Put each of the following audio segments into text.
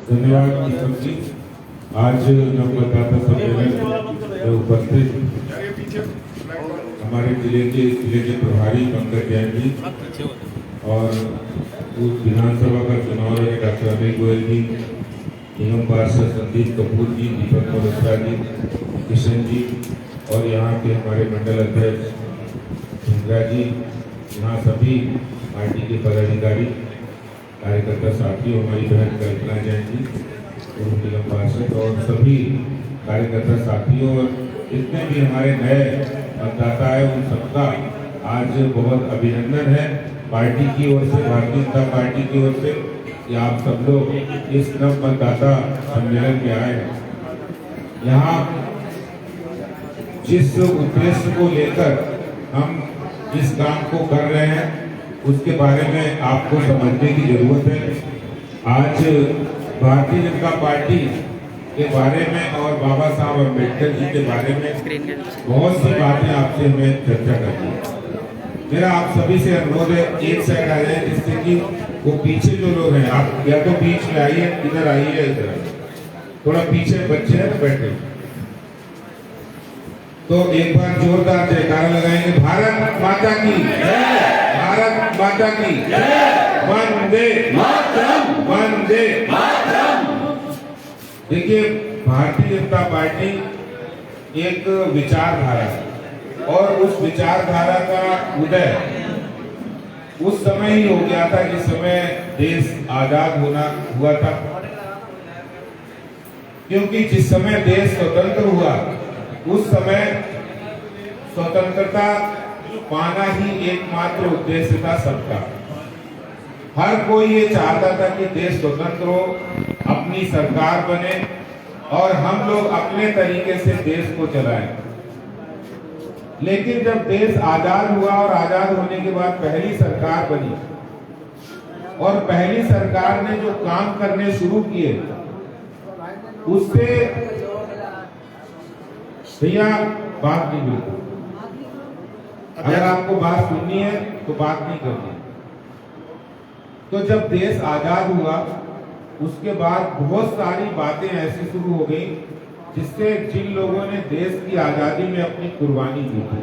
धन्यवाद दीपक जी। आज नवमतदाता सम्मेलन में उपस्थित हमारे जिले के प्रभारी पंकज जैन जी और उस विधानसभा का चुनाव लड़े डॉक्टर अनिल गोयल जी, निगम पार्षद संदीप कपूर जी, दीपक मल्होत्रा जी, किशन जी और यहाँ के हमारे मंडल अध्यक्ष इंदिरा जी, यहाँ सभी पार्टी के पदाधिकारी कार्यकर्ता साथियों, हमारी बहन कल्पना जैन जी, पूर्व निगम पार्षद और सभी कार्यकर्ता साथियों और जितने भी हमारे नए मतदाता है उन सबका आज बहुत अभिनंदन है पार्टी की ओर से, भारतीय जनता पार्टी की ओर से कि आप सब लोग इस नव मतदाता सम्मेलन में आए हैं। यहाँ जिस उद्देश्य को लेकर हम इस काम को कर रहे हैं उसके बारे में आपको समझने की जरूरत है। आज भारतीय जनता पार्टी के बारे में और बाबा साहब अम्बेडकर जी के बारे में बहुत सी बातें आपसे हमें चर्चा करनी है। मेरा आप सभी से अनुरोध है, एक साइड आ जाए जिससे कि वो पीछे जो लोग हैं, आप या तो बीच में आइए, इधर आइए, इधर थोड़ा पीछे बच्चे हैं बैठे। तो एक बार जोरदार जयकारा लगाएंगे, भारत माता की जय, भारत माता की जय, वंदे मातरम, वंदे मातरम। देखिए, भारतीय जनता पार्टी एक विचारधारा है और उस विचारधारा का उदय उस समय ही हो गया था जिस समय देश आजाद हुआ था, क्योंकि जिस समय देश स्वतंत्र हुआ उस समय स्वतंत्रता पाना ही एकमात्र उद्देश्य था सबका। हर कोई ये चाहता था कि देश स्वतंत्र हो, अपनी सरकार बने और हम लोग अपने तरीके से देश को चलाएं। लेकिन जब देश आजाद हुआ और आजाद होने के बाद पहली सरकार बनी और पहली सरकार ने जो काम करने शुरू किए उससे भैया बात नहीं बिल्कुल, अगर आपको बात सुननी है तो बात नहीं करनी। तो जब देश आजाद हुआ उसके बाद बहुत सारी बातें ऐसी शुरू हो गई जिससे जिन लोगों ने देश की आजादी में अपनी कुर्बानी दी थी,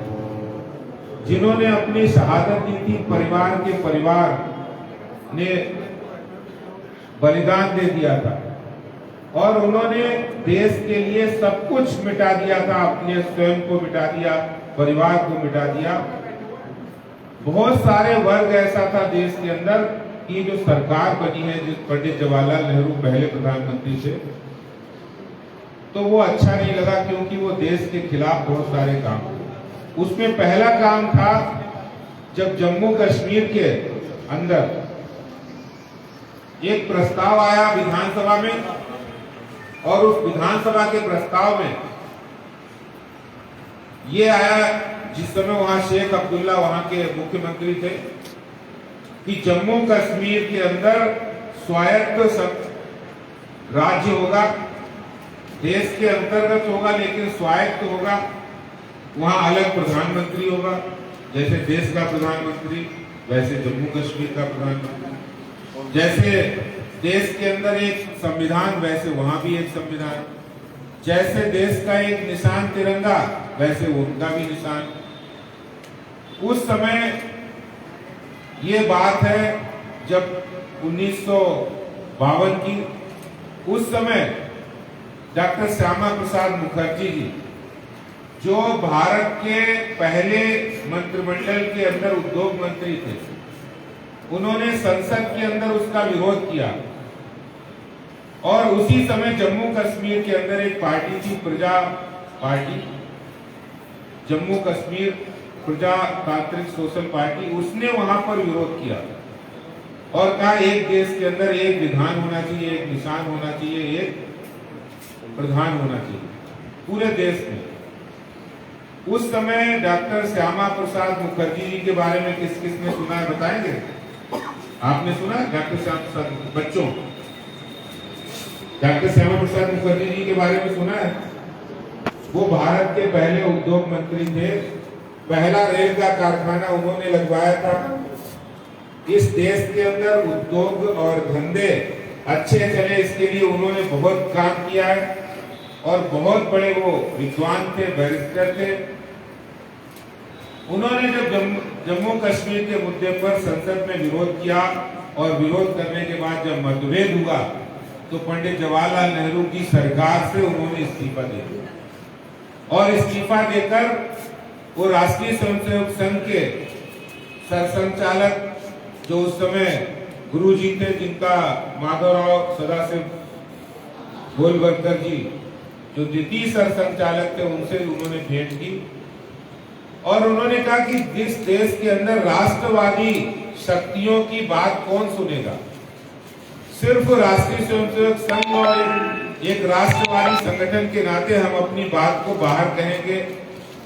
जिन्होंने अपनी शहादत दी थी, परिवार के परिवार ने बलिदान दे दिया था और उन्होंने देश के लिए सब कुछ मिटा दिया था, अपने स्वयं को मिटा दिया, परिवार को मिटा दिया। बहुत सारे वर्ग ऐसा था देश के अंदर कि जो सरकार बनी है, जिस पंडित जवाहरलाल नेहरू पहले प्रधानमंत्री थे, तो वो अच्छा नहीं लगा क्योंकि वो देश के खिलाफ बहुत सारे काम थे। उसमें पहला काम था जब जम्मू कश्मीर के अंदर एक प्रस्ताव आया विधानसभा में और उस विधानसभा के प्रस्ताव में ये आया, जिस समय वहां शेख अब्दुल्ला वहां के मुख्यमंत्री थे, कि जम्मू कश्मीर के अंदर स्वायत्त राज्य होगा, देश के अंतर्गत होगा लेकिन स्वायत्त होगा। वहां अलग प्रधानमंत्री होगा, जैसे देश का प्रधानमंत्री वैसे जम्मू कश्मीर का प्रधानमंत्री, जैसे देश के अंदर एक संविधान वैसे वहां भी एक संविधान, जैसे देश का एक निशान तिरंगा वैसे उनका भी निशान। उस समय ये बात है जब 1952 की, उस समय डॉक्टर श्यामा प्रसाद मुखर्जी जी, जो भारत के पहले मंत्रिमंडल के अंदर उद्योग मंत्री थे, उन्होंने संसद के अंदर उसका विरोध किया और उसी समय जम्मू कश्मीर के अंदर एक पार्टी थी, प्रजा पार्टी, जम्मू कश्मीर प्रजातांत्रिक सोशल पार्टी, उसने वहां पर विरोध किया और कहा एक देश के अंदर एक विधान होना चाहिए, एक निशान होना चाहिए, एक प्रधान होना चाहिए पूरे देश में। उस समय डॉक्टर श्यामा प्रसाद मुखर्जी जी के बारे में किस किस ने सुना है, बताएंगे? आपने सुना डॉक्टर श्यामा प्रसाद? बच्चों, डॉक्टर श्यामा प्रसाद मुखर्जी जी के बारे में सुना है? वो भारत के पहले उद्योग मंत्री थे, पहला रेल का कारखाना उन्होंने लगवाया था। इस देश के अंदर उद्योग और धंधे अच्छे चले इसके लिए उन्होंने बहुत काम किया है और बहुत बड़े वो विद्वान थे, बैरिस्टर थे। उन्होंने जब जम्मू कश्मीर के मुद्दे पर संसद में विरोध किया और विरोध करने के बाद जब मतभेद हुआ तो पंडित जवाहरलाल नेहरू की सरकार से उन्होंने इस्तीफा दे दिया और इस्तीफा देकर वो राष्ट्रीय स्वयंसेवक संघ के सरसंचालक जो उस समय गुरुजी थे, जिनका माधवराव सदाशिव गोलवलकर जी जो द्वितीय सरसंचालक थे, उनसे उन्होंने भेंट की और उन्होंने कहा कि जिस देश के अंदर राष्ट्रवादी शक्तियों की बात कौन सुनेगा, सिर्फ राष्ट्रीय स्वयंसेवक संघ और एक राष्ट्रवादी संगठन के नाते हम अपनी बात को बाहर कहेंगे,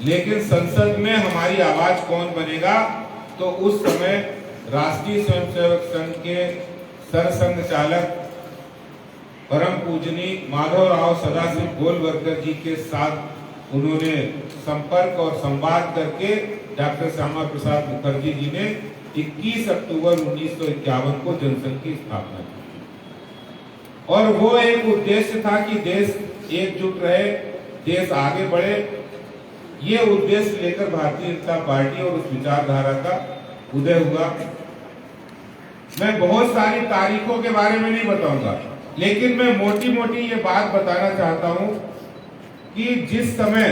लेकिन संसद में हमारी आवाज कौन बनेगा। तो उस समय राष्ट्रीय स्वयंसेवक संघ के सरसंघचालक परम पूजनीय माधवराव सदाशिव गोलवलकर जी के साथ उन्होंने संपर्क और संवाद करके डॉक्टर श्यामा प्रसाद मुखर्जी जी ने 21 अक्टूबर 1951 को जनसंघ की स्थापना की और वो एक उद्देश्य था कि देश एकजुट रहे, देश आगे बढ़े। ये उद्देश्य लेकर भारतीय जनता पार्टी और उस विचारधारा का उदय हुआ। मैं बहुत सारी तारीखों के बारे में नहीं बताऊंगा, लेकिन मैं मोटी मोटी ये बात बताना चाहता हूं कि जिस समय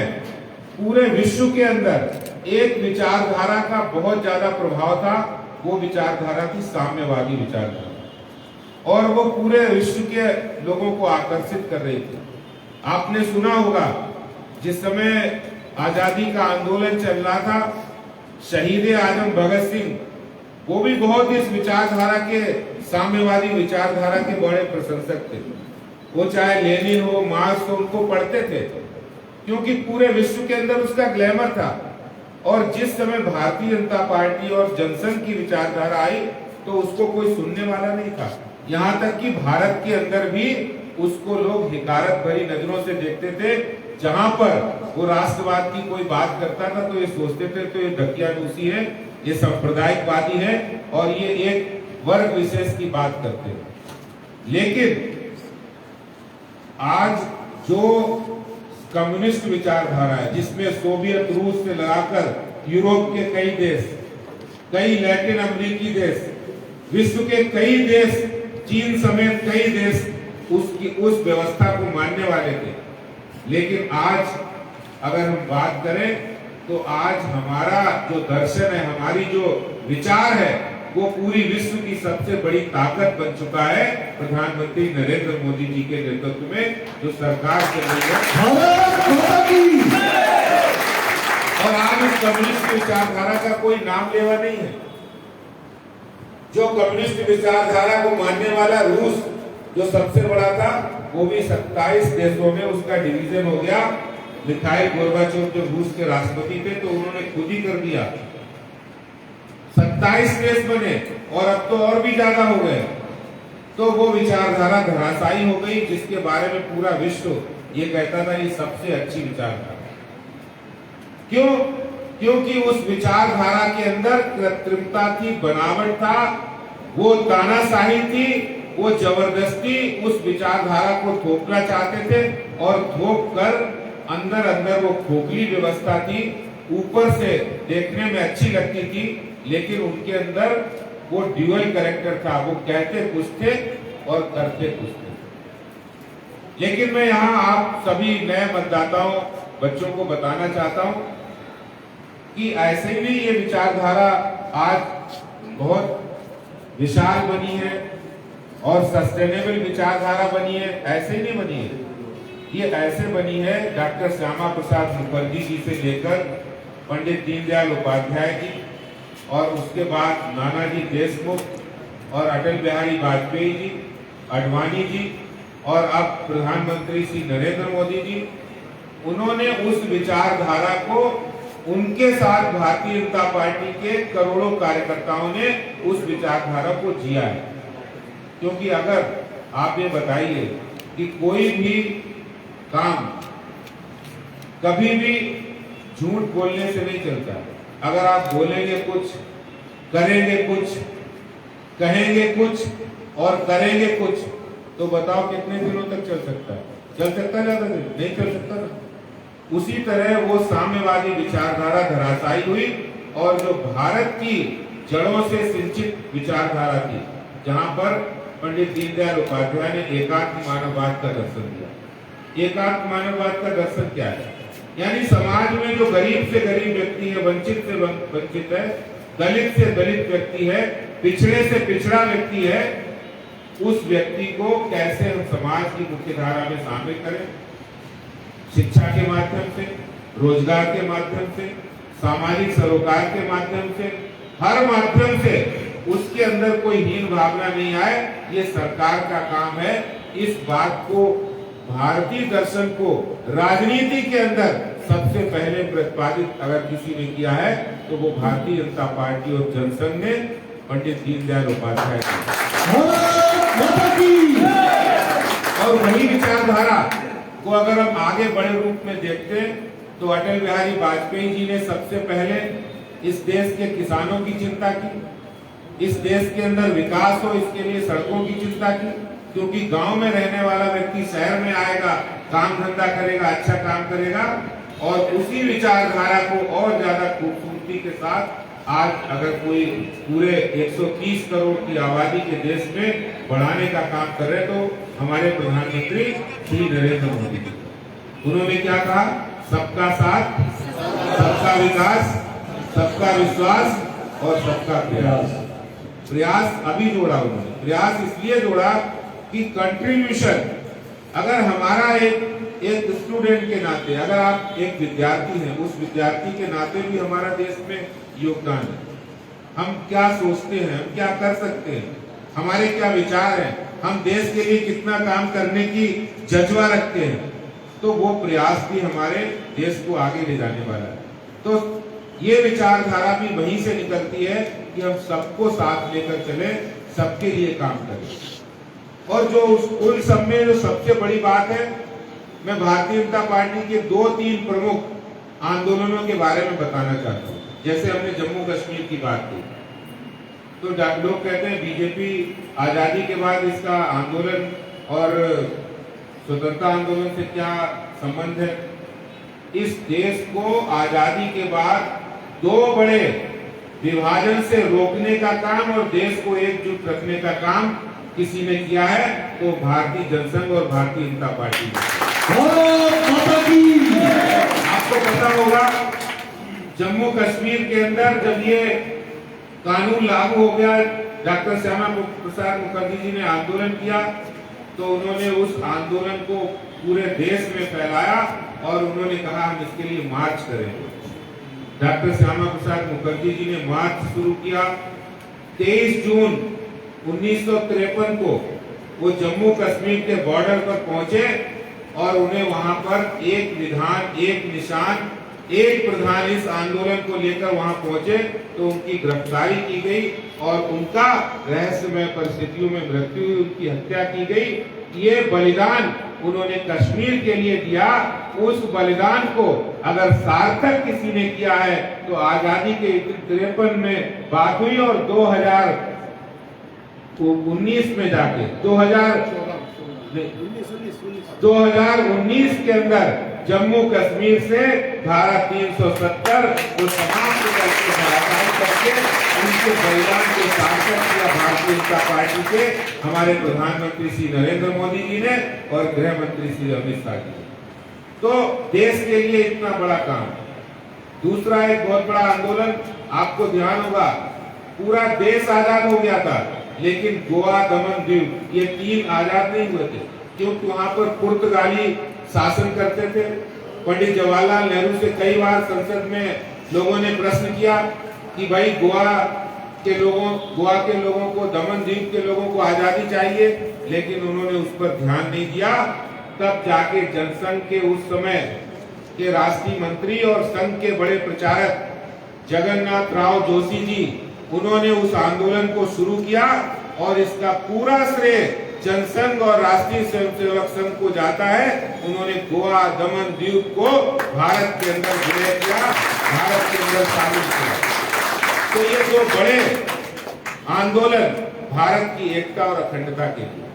पूरे विश्व के अंदर एक विचारधारा का बहुत ज्यादा प्रभाव था, वो विचारधारा थी साम्यवादी विचारधारा और वो पूरे विश्व के लोगों को आकर्षित कर रही थी। आपने सुना होगा जिस समय आजादी का आंदोलन चल रहा था, शहीद आजम भगत सिंह वो भी बहुत इस विचारधारा के, साम्यवादी विचारधारा के बड़े प्रशंसक थे। वो चाहे लेनिन हो, मार्क्स हो, उनको पढ़ते थे क्योंकि पूरे विश्व के अंदर उसका ग्लैमर था। और जिस समय भारतीय जनता पार्टी और जनसंघ की विचारधारा आई तो उसको कोई सुनने वाला नहीं था। यहाँ तक कि भारत के अंदर भी उसको लोग हिकारत भरी नजरों से देखते थे। जहां पर वो राष्ट्रवाद की कोई बात करता था तो ये सोचते थे तो ये ढकियानुसी है, ये सांप्रदायिकवादी है और ये एक वर्ग विशेष की बात करते हैं। लेकिन आज जो कम्युनिस्ट विचारधारा है, जिसमें सोवियत रूस से लगाकर यूरोप के कई देश, कई लैटिन अमेरिकी देश, विश्व के कई देश, चीन समेत कई देश उस व्यवस्था को मानने वाले थे। लेकिन आज अगर हम बात करें तो आज हमारा जो दर्शन है, हमारी जो विचार है, वो पूरी विश्व की सबसे बड़ी ताकत बन चुका है प्रधानमंत्री नरेंद्र मोदी जी के नेतृत्व में जो सरकार चल रही है। और आज इस कम्युनिस्ट विचारधारा का कोई नाम लेवा नहीं है। जो कम्युनिस्ट विचारधारा को मानने वाला रूस जो सबसे बड़ा था, वो भी 27 देशों में उसका डिवीजन हो गया। मिखाइल गोर्बाचोव जो रूस के राष्ट्रपति थे तो उन्होंने खुद ही कर दिया, 27 देश बने और अब तो और भी ज्यादा हो गए। तो वो विचारधारा धराशायी हो गई जिसके बारे में पूरा विश्व ये कहता था ये सबसे अच्छी विचारधारा। क्यों? क्योंकि उस विचारधारा के अंदर कृत्रिमता थी, बनावट था, वो तानाशाही थी, वो जबरदस्ती उस विचारधारा को थोपना चाहते थे और थोप कर अंदर अंदर वो खोखली व्यवस्था थी। ऊपर से देखने में अच्छी लगती थी लेकिन उनके अंदर वो ड्यूअल कैरेक्टर था, वो कहते कुछ थे और करते कुछ थे। लेकिन मैं यहाँ आप सभी नए मतदाताओं, बच्चों को बताना चाहता हूँ कि ऐसे ही नहीं ये विचारधारा आज बहुत विशाल बनी है और सस्टेनेबल विचारधारा बनी है, ऐसे ही नहीं बनी है। ये ऐसे बनी है डॉक्टर श्यामा प्रसाद मुखर्जी जी से लेकर पंडित दीनदयाल उपाध्याय जी और उसके बाद नानाजी देशमुख और अटल बिहारी वाजपेयी जी, आडवाणी जी और अब प्रधानमंत्री श्री नरेंद्र मोदी जी, उन्होंने उस विचारधारा को, उनके साथ भारतीय जनता पार्टी के करोड़ों कार्यकर्ताओं ने उस विचारधारा को जिया है। क्योंकि अगर आप ये बताइए कि कोई भी काम कभी भी झूठ बोलने से नहीं चलता। अगर आप बोलेंगे कुछ, करेंगे कुछ, कहेंगे कुछ और करेंगे कुछ, तो बताओ कितने दिनों तक चल सकता है? चल सकता है ज्यादा दिन? नहीं चल सकता ना। उसी तरह वो साम्यवादी विचारधारा धराशायी हुई और जो भारत की जड़ों से सिंचित विचारधारा थी, जहां पर पंडित दीनदयाल उपाध्याय ने एकात्म मानववाद का दर्शन दिया। एकात्म मानववाद का दर्शन क्या है? यानी समाज में जो गरीब से गरीब व्यक्ति है, वंचित से वंचित है, दलित से दलित व्यक्ति है, पिछड़े से पिछड़ा व्यक्ति है, उस व्यक्ति को कैसे हम समाज की मुख्य धारा में शामिल करें, शिक्षा के माध्यम से, रोजगार के माध्यम से, सामाजिक सरोकार के माध्यम से, हर माध्यम से उसके अंदर कोई हीन भावना नहीं आए, ये सरकार का काम है। इस बात को, भारतीय दर्शन को राजनीति के अंदर सबसे पहले प्रतिपादित अगर किसी ने किया है तो वो भारतीय जनता पार्टी और जनसंघ ने पंडित दीनदयाल उपाध्याय और वही विचारधारा को अगर हम आगे बड़े रूप में देखते हैं तो अटल बिहारी वाजपेयी जी ने सबसे पहले इस देश के किसानों की चिंता की, इस देश के अंदर विकास हो इसके लिए सड़कों की चिंता की, क्योंकि गांव में रहने वाला व्यक्ति शहर में आएगा, काम धंधा करेगा, अच्छा काम करेगा, और उसी विचारधारा को और ज्यादा खूबसूरती के साथ आज अगर कोई पूरे 130 करोड़ की आबादी के देश में बढ़ाने का काम कर रहे तो हमारे प्रधानमंत्री श्री नरेंद्र मोदी जी, उन्होंने क्या कहा? सबका साथ, सबका विकास, सबका विश्वास और सबका प्रयास। प्रयास अभी जोड़ा उन्होंने, प्रयास इसलिए जोड़ा कि कंट्रीब्यूशन, अगर हमारा एक स्टूडेंट के नाते, अगर आप एक विद्यार्थी हैं, उस विद्यार्थी के नाते भी हमारा देश में योगदान है। हम क्या सोचते हैं, हम क्या कर सकते हैं, हमारे क्या विचार हैं, हम देश के लिए कितना काम करने की जज्बा रखते हैं, तो वो प्रयास भी हमारे देश को आगे ले जाने वाला है। तो ये विचारधारा भी वहीं से निकलती है कि हम सबको साथ लेकर चले, सबके लिए काम करें। और जो उन सब में जो सबसे बड़ी बात है, मैं भारतीय जनता पार्टी के 2-3 प्रमुख आंदोलनों के बारे में बताना चाहता हूँ। जैसे हमने जम्मू कश्मीर की बात की, तो लोग कहते हैं बीजेपी आजादी के बाद इसका आंदोलन और स्वतंत्रता आंदोलन से क्या संबंध है? इस देश को आजादी के बाद 2 बड़े विभाजन से रोकने का काम और देश को एकजुट रखने का काम किसी ने किया है तो भारतीय जनसंघ और भारतीय जनता पार्टी ने। आपको पता होगा जम्मू कश्मीर के अंदर जब ये कानून लागू हो गया, डॉक्टर श्यामा प्रसाद मुखर्जी जी ने आंदोलन किया, तो उन्होंने उस आंदोलन को पूरे देश में फैलाया और उन्होंने कहा हम इसके लिए मार्च करेंगे। डॉक्टर श्यामा प्रसाद मुखर्जी जी ने मार्च शुरू किया। 23 जून 1953 को वो जम्मू कश्मीर के बॉर्डर पर पहुंचे और उन्हें वहां पर एक विधान, एक निशान, एक प्रधान इस आंदोलन को लेकर वहां पहुंचे तो उनकी गिरफ्तारी की गई और उनका रहस्यमय परिस्थितियों में मृत्यु हुई, उनकी हत्या की गई। ये बलिदान उन्होंने कश्मीर के लिए दिया। उस बलिदान को अगर सार्थक किसी ने किया है तो आजादी के 53 में बात हुई और 2019 में जाके 2019 के अंदर जम्मू कश्मीर से धारा 370 को समाप्त करके उनके बलिदान को सार्थक किया भारतीय जनता पार्टी के हमारे प्रधानमंत्री श्री नरेंद्र मोदी जी ने और गृह मंत्री श्री अमित शाह जी ने। तो देश के लिए इतना बड़ा काम। दूसरा एक बहुत बड़ा आंदोलन, आपको ध्यान होगा, पूरा देश आजाद हो गया था लेकिन गोवा, दमन, दीव ये 3 आजाद नहीं हुए थे क्योंकि वहां पर पुर्तगाली शासन करते थे। पंडित जवाहरलाल नेहरू से कई बार संसद में लोगों ने प्रश्न किया कि भाई गोवा के लोगों को, दमन द्वीप के लोगों को आजादी चाहिए, लेकिन उन्होंने उस पर ध्यान नहीं दिया। तब जाके जनसंघ के उस समय के राष्ट्रीय मंत्री और संघ के बड़े प्रचारक जगन्नाथ राव जोशी जी, उन्होंने उस आंदोलन को शुरू किया और इसका पूरा श्रेय जनसंघ और राष्ट्रीय स्वयंसेवक संघ को जाता है। उन्होंने गोवा, दमन द्वीप को भारत के अंदर विलय किया, भारत के अंदर शामिल किया। तो ये 2 बड़े आंदोलन भारत की एकता और अखंडता के लिए।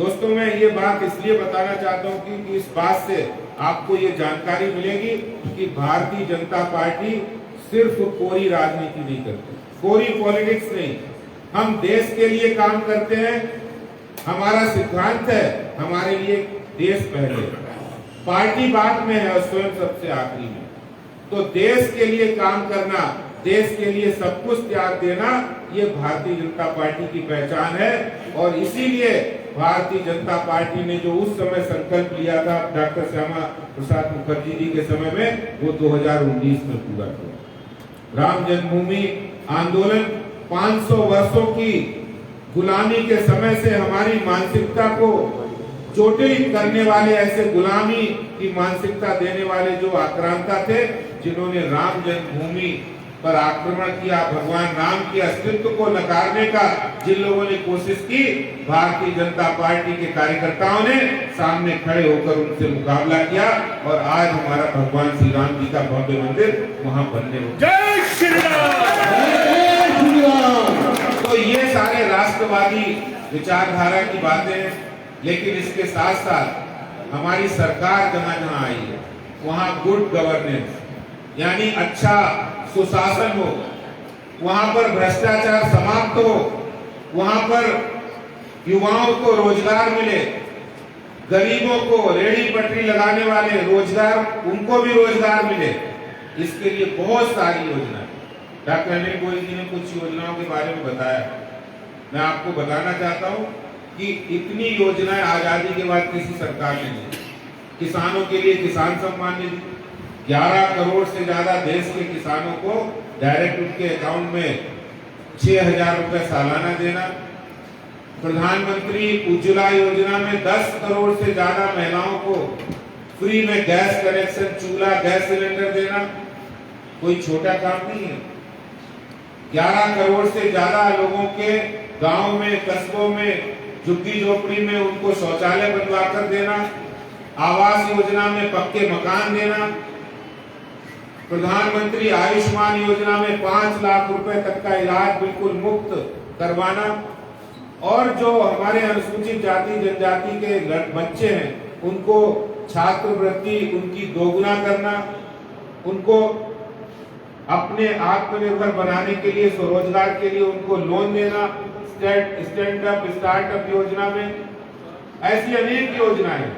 दोस्तों, मैं ये बात इसलिए बताना चाहता हूँ कि इस बात से आपको ये जानकारी मिलेगी कि भारतीय जनता पार्टी सिर्फ कोरी राजनीति नहीं करती, कोरी पॉलिटिक्स नहीं। हम देश के लिए काम करते हैं। हमारा सिद्धांत है, हमारे लिए देश पहले, पार्टी बाद में है और स्वयं सबसे आखिरी में। तो देश के लिए काम करना, देश के लिए सब कुछ त्याग देना, ये भारतीय जनता पार्टी की पहचान है। और इसीलिए भारतीय जनता पार्टी ने जो उस समय संकल्प लिया था डॉक्टर श्यामा प्रसाद मुखर्जी जी के समय में, वो 2019 में पूरा किया। राम जन्मभूमि आंदोलन 500 वर्षों की गुलामी के समय से हमारी मानसिकता को चोटिल करने वाले, ऐसे गुलामी की मानसिकता देने वाले जो आक्रांता थे, जिन्होंने राम जन्मभूमि पर आक्रमण किया, भगवान राम के अस्तित्व को नकारने का जिन लोगों ने कोशिश की, भारतीय जनता पार्टी के कार्यकर्ताओं ने सामने खड़े होकर उनसे मुकाबला किया और आज हमारा भगवान श्री राम जी का भव्य मंदिर वहां बनने लगा। जय श्री राम। तो ये सारे राष्ट्रवादी विचारधारा की बातें हैं, लेकिन इसके साथ साथ हमारी सरकार जहां जहां आई है वहां गुड गवर्नेंस यानी अच्छा सुशासन हो, वहां पर भ्रष्टाचार समाप्त हो, वहां पर युवाओं को रोजगार मिले, गरीबों को, रेहड़ी पटरी लगाने वाले रोजगार, उनको भी रोजगार मिले। इसके लिए बहुत सारी योजनाएं डॉक्टर अनिल गोयल जी ने कुछ योजनाओं के बारे में बताया। मैं आपको बताना चाहता हूं कि इतनी योजनाएं आजादी के बाद किसी सरकार ने दी। किसानों के लिए किसान सम्मान निधि, 11 करोड़ से ज्यादा देश के किसानों को डायरेक्ट उनके अकाउंट में 6,000 रुपए सालाना देना। प्रधानमंत्री उज्ज्वला योजना में 10 करोड़ से ज्यादा महिलाओं को फ्री में गैस कनेक्शन, चूल्हा, गैस सिलेंडर देना कोई छोटा काम नहीं है। 11 करोड़ से ज्यादा लोगों के गांव में, कस्बों में, झुग्गी झोपड़ी में उनको शौचालय बनवा कर देना। आवास योजना में पक्के मकान देना। प्रधानमंत्री आयुष्मान योजना में 5 लाख रुपए तक का इलाज बिल्कुल मुफ्त करवाना। और जो हमारे अनुसूचित जाति जनजाति के बच्चे हैं उनको छात्रवृत्ति उनकी दोगुना करना, उनको अपने आत्मनिर्भर बनाने के लिए, स्वरोजगार के लिए उनको लोन देना। स्टैंड अप स्टार्टअप योजना में ऐसी अनेक योजनाएं।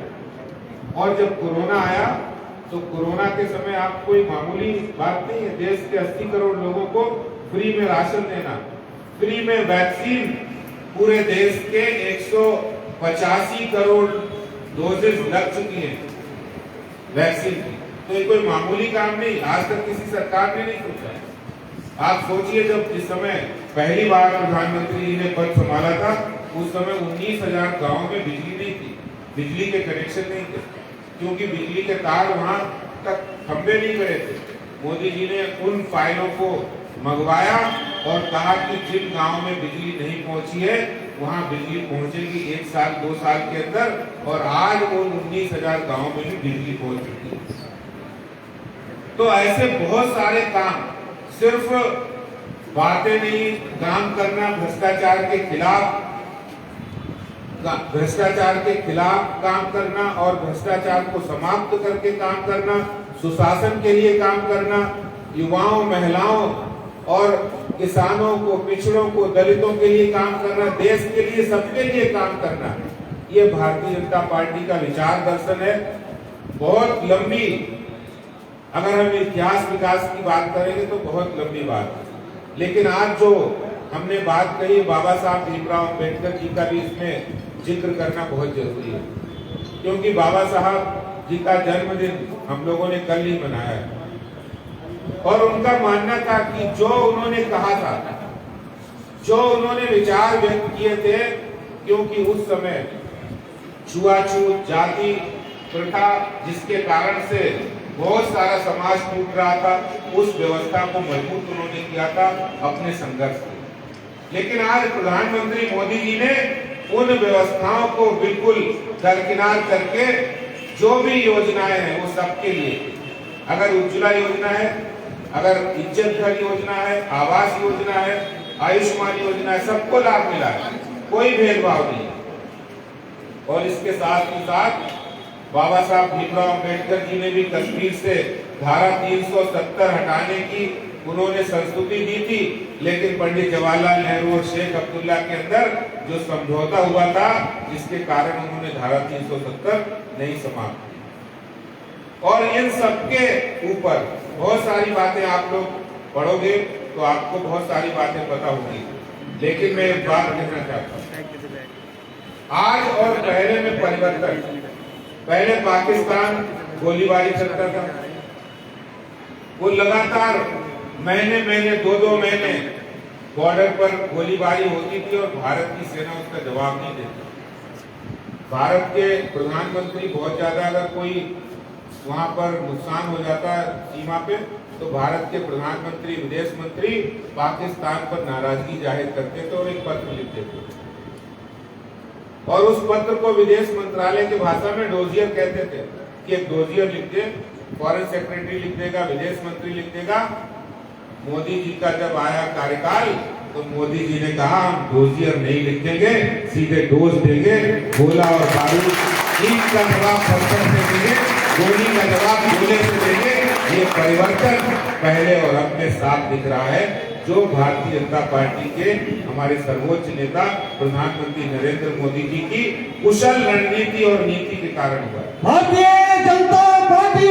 और जब कोरोना आया तो कोरोना के समय आप कोई मामूली बात नहीं है, देश के 80 करोड़ लोगों को फ्री में राशन देना, फ्री में वैक्सीन, पूरे देश के 185 करोड़ डोजेज लग चुकी हैं वैक्सीन की। तो ये कोई मामूली काम नहीं, आज तक किसी सरकार ने नहीं सोचा। आप सोचिए, जब जिस समय पहली बार प्रधानमंत्री जी ने पद संभाला था उस समय 19,000 गाँव में बिजली नहीं थी, बिजली के कनेक्शन नहीं थे, क्योंकि बिजली के तार वहां तक खंबे नहीं करे थे। मोदी जी ने उन फाइलों को मंगवाया और कहा कि जिन गांव में बिजली नहीं पहुंची है वहां बिजली पहुंचेगी 1 साल 2 साल के अंदर। और आज उन 19,000 गांव में भी बिजली पहुंच चुकी है। तो ऐसे बहुत सारे काम, सिर्फ बातें नहीं, काम करना, भ्रष्टाचार के खिलाफ काम करना और भ्रष्टाचार को समाप्त करके काम करना, सुशासन के लिए काम करना, युवाओं, महिलाओं और किसानों को, पिछड़ों को, दलितों के लिए काम करना, देश के लिए, सबके लिए काम करना, ये भारतीय जनता पार्टी का विचार दर्शन है। बहुत लंबी, अगर हम इतिहास विकास की बात करेंगे तो बहुत लंबी बात है, लेकिन आज जो हमने बात कही बाबा साहब भीमराव अम्बेडकर जी का भी इसमें जिक्र करना बहुत जरूरी है, क्योंकि बाबा साहब जी का जन्मदिन हम लोगों ने कल ही मनाया है। और उनका मानना था कि जो उन्होंने कहा था, जो उन्होंने विचार व्यक्त किए थे, क्योंकि उस समय छुआछूत, जाति प्रथा जिसके कारण से बहुत सारा समाज टूट रहा था, उस व्यवस्था को मजबूत उन्होंने किया था अपने संघर्ष से। लेकिन आज प्रधानमंत्री मोदी जी ने उन व्यवस्थाओं को बिल्कुल दरकिनार करके जो भी योजनाएं हैं वो सबके लिए, अगर उज्ज्वला योजना है, अगर इज्जत घर योजना है, आवास योजना है, आयुष्मान योजना है, सबको लाभ मिला है, कोई भेदभाव नहीं। और इसके साथ ही साथ बाबा साहब भीमराव अम्बेडकर जी ने भी कश्मीर से धारा 370 हटाने की उन्होंने संस्तुति दी थी, लेकिन पंडित जवाहरलाल नेहरू और शेख अब्दुल्ला के अंदर जो समझौता हुआ था, जिसके कारण उन्होंने धारा 370 नहीं समाप्त की। और इन सबके ऊपर बहुत सारी बातें आप लोग पढ़ोगे तो आपको बहुत सारी बातें पता होगी, लेकिन मैं एक बात कहना चाहता हूँ, आज और पहले में परिवर्तन। पहले पाकिस्तान गोलीबारी चलता था, वो लगातार महीने 2-2 महीने बॉर्डर पर गोलीबारी होती थी और भारत की सेना उसका जवाब नहीं देती। भारत के प्रधानमंत्री बहुत ज्यादा अगर कोई वहां पर नुकसान हो जाता सीमा पे, तो भारत के प्रधानमंत्री विदेश मंत्री पाकिस्तान पर नाराजगी जाहिर करते थे और एक पत्र लिखते थे, और उस पत्र को विदेश मंत्रालय की भाषा में डोजियर कहते थे कि एक डोजियर लिख दे, फॉरेन सेक्रेटरी लिख देगा, विदेश मंत्री लिख देगा। मोदी जी का जब आया कार्यकाल तो मोदी जी ने कहा हम डोजियर नहीं लिखेंगे, सीधे डोज देंगे, गोला और बारूद ईंट का जवाब पत्थर से देंगे, गोली का जवाब गोले से देंगे। ये परिवर्तन पहले और अब में साफ दिख रहा है, जो भारतीय जनता पार्टी के हमारे सर्वोच्च नेता प्रधानमंत्री नरेंद्र मोदी जी की कुशल रणनीति और नीति के कारण हुआ। भारतीय जनता पार्टी।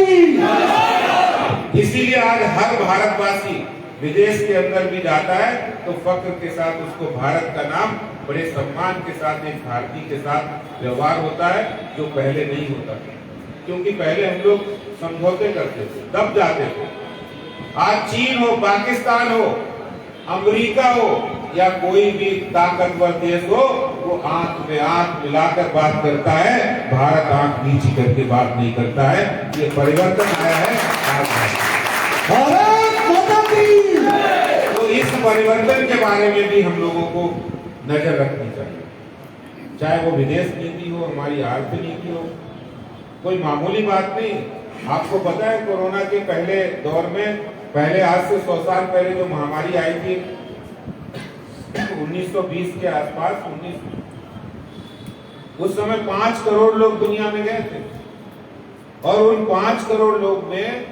इसीलिए आज हर भारतवासी विदेश के अंदर भी जाता है तो फख्र के साथ उसको भारत का नाम बड़े सम्मान के साथ एक भारतीय के साथ व्यवहार होता है, जो पहले नहीं होता था, क्योंकि पहले हम लोग समझौते करते थे, दब जाते थे। आज चीन हो, पाकिस्तान हो, अमेरिका हो या कोई भी ताकतवर देश हो, वो आंख में आंख मिलाकर बात करता है, भारत आंख नीची करके बात नहीं करता है। ये परिवर्तन आया है आज। भारत माता की। तो इस परिवर्तन के बारे में भी हम लोगों को नजर रखनी चाहिए, चाहे वो विदेश नीति हो, हमारी आर्थिक नीति हो, कोई मामूली बात नहीं। आपको पता है कोरोना के पहले दौर में, पहले आज से 100 साल पहले जो महामारी आई थी 1920 के आसपास, उस समय 5 करोड़ लोग दुनिया में गए थे, और उन 5 करोड़ लोग में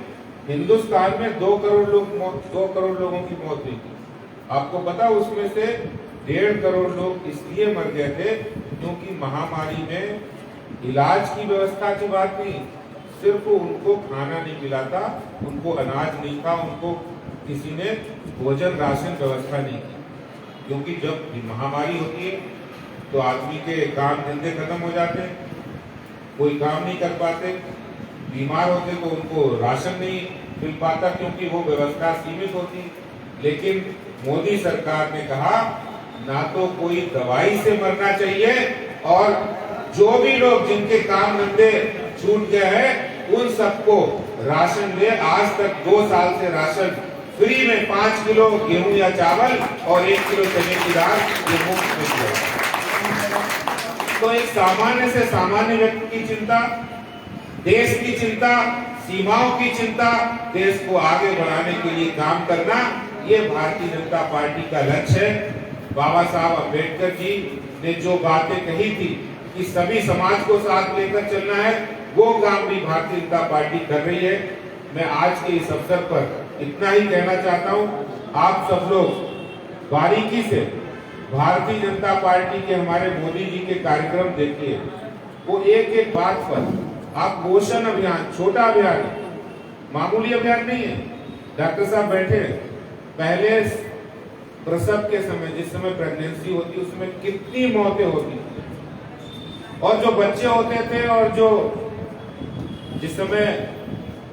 हिंदुस्तान में 2 करोड़ लोगों की मौत हुई थी। आपको पता, उसमें से 1.5 करोड़ लोग इसलिए मर गए थे क्योंकि महामारी में इलाज की व्यवस्था की बात नहीं, सिर्फ उनको खाना नहीं मिला था, उनको अनाज नहीं था, उनको किसी ने भोजन राशन व्यवस्था नहीं की। क्योंकि जब महामारी होती है तो आदमी के काम धंधे खत्म हो जाते, कोई काम नहीं कर पाते, बीमार होते तो उनको राशन नहीं मिल पाता क्योंकि वो व्यवस्था सीमित होती। लेकिन मोदी सरकार ने कहा ना तो कोई दवाई से मरना चाहिए, और जो भी लोग जिनके काम धंधे छूट गए हैं उन सबको राशन दे। आज तक 2 साल से राशन फ्री में 5 किलो गेहूं या चावल और 1 किलो चने की दाल ये मुफ्त में दिया। तो एक सामान्य से सामान्य व्यक्ति की चिंता, देश की चिंता, सीमाओं की चिंता, देश को आगे बढ़ाने के लिए काम करना, ये भारतीय जनता पार्टी का लक्ष्य है। बाबा साहब अम्बेडकर जी ने जो बातें कही थी कि सभी समाज को साथ लेकर चलना है, वो काम भी भारतीय जनता पार्टी कर रही है। मैं आज के इस अवसर पर इतना ही कहना चाहता हूँ, आप सब लोग बारीकी से भारतीय जनता पार्टी के हमारे मोदी जी के कार्यक्रम देखिए, वो एक बात पर आप पोषण अभियान, छोटा अभियान, मामूली अभियान नहीं है। डॉक्टर साहब बैठे, पहले प्रसव के समय, जिस समय प्रेगनेंसी होती उसमें कितनी मौतें होती, और जो बच्चे होते थे और जो जिस समय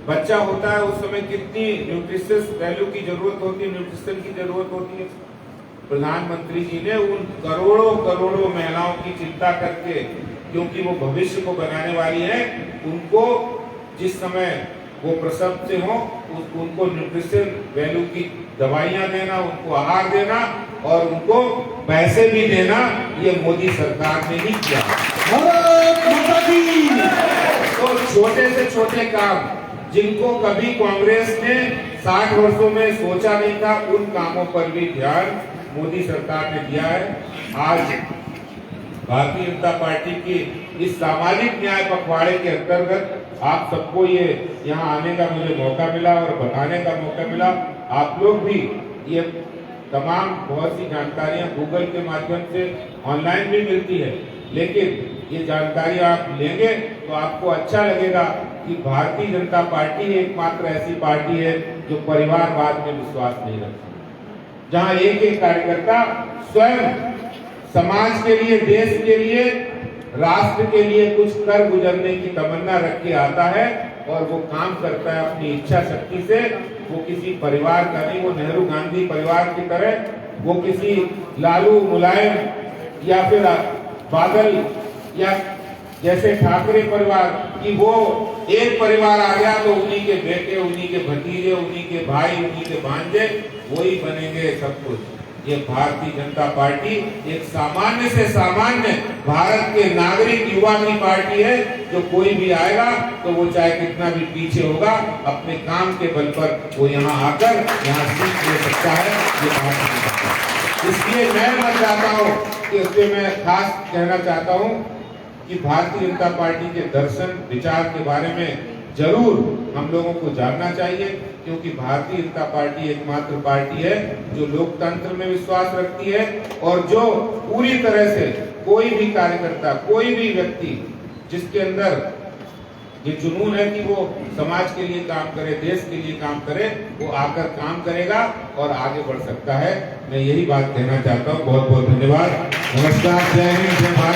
बच्चा होता है उस समय कितनी न्यूट्रिशियस वैल्यू की जरूरत होती है, न्यूट्रिशन की जरूरत होती है। प्रधानमंत्री जी ने उन करोड़ों महिलाओं की चिंता करके, क्योंकि वो भविष्य को बनाने वाली है, उनको जिस समय वो प्रसव से हो उनको न्यूट्रिशन वैल्यू की दवाइयां देना, उनको आहार देना और उनको पैसे भी देना, ये मोदी सरकार ने ही किया। तो छोटे से छोटे काम जिनको कभी कांग्रेस ने 60 वर्षों में सोचा नहीं था, उन कामों पर भी ध्यान मोदी सरकार ने दिया है। आज भारतीय जनता पार्टी की इस सामाजिक न्याय पखवाड़े के अंतर्गत आप सबको ये यहाँ आने का मुझे मौका मिला और बताने का मौका मिला। आप लोग भी ये तमाम बहुत सी जानकारियां गूगल के माध्यम से ऑनलाइन भी मिलती है, लेकिन ये जानकारी आप लेंगे तो आपको अच्छा लगेगा कि भारतीय जनता पार्टी एकमात्र ऐसी पार्टी है जो परिवारवाद में विश्वास नहीं रखती, जहां एक एक कार्यकर्ता स्वयं समाज के लिए, देश के लिए, राष्ट्र के लिए कुछ कर गुजरने की तमन्ना रख के आता है और वो काम करता है अपनी इच्छा शक्ति से। वो किसी परिवार का नहीं, वो नेहरू गांधी परिवार की तरह, वो किसी लालू मुलायम या फिर बादल या जैसे ठाकरे परिवार की वो एक परिवार आ गया तो उन्हीं के बेटे, उन्हीं के भतीजे, उन्हीं के भाई, उन्हीं के भांजे वही बनेंगे सब कुछ। ये भारतीय जनता पार्टी एक सामान्य से सामान्य भारत के नागरिक युवा की पार्टी है, जो कोई भी आएगा तो वो चाहे कितना भी पीछे होगा, अपने काम के बल पर वो यहाँ आकर यहाँ सीट ले सकता है। ये भारतीय, इसलिए मैं चाहता हूँ कि उसमें मैं खास कहना चाहता हूँ कि भारतीय जनता पार्टी के दर्शन विचार के बारे में जरूर हम लोगों को जानना चाहिए, क्योंकि भारतीय जनता पार्टी एकमात्र पार्टी है जो लोकतंत्र में विश्वास रखती है और जो पूरी तरह से कोई भी कार्यकर्ता, कोई भी व्यक्ति जिसके अंदर ये जुनून है कि वो समाज के लिए काम करे, देश के लिए काम करे, वो आकर काम करेगा और आगे बढ़ सकता है। मैं यही बात कहना चाहता हूँ। बहुत बहुत धन्यवाद। नमस्कार, जय हिंद, जय भारत।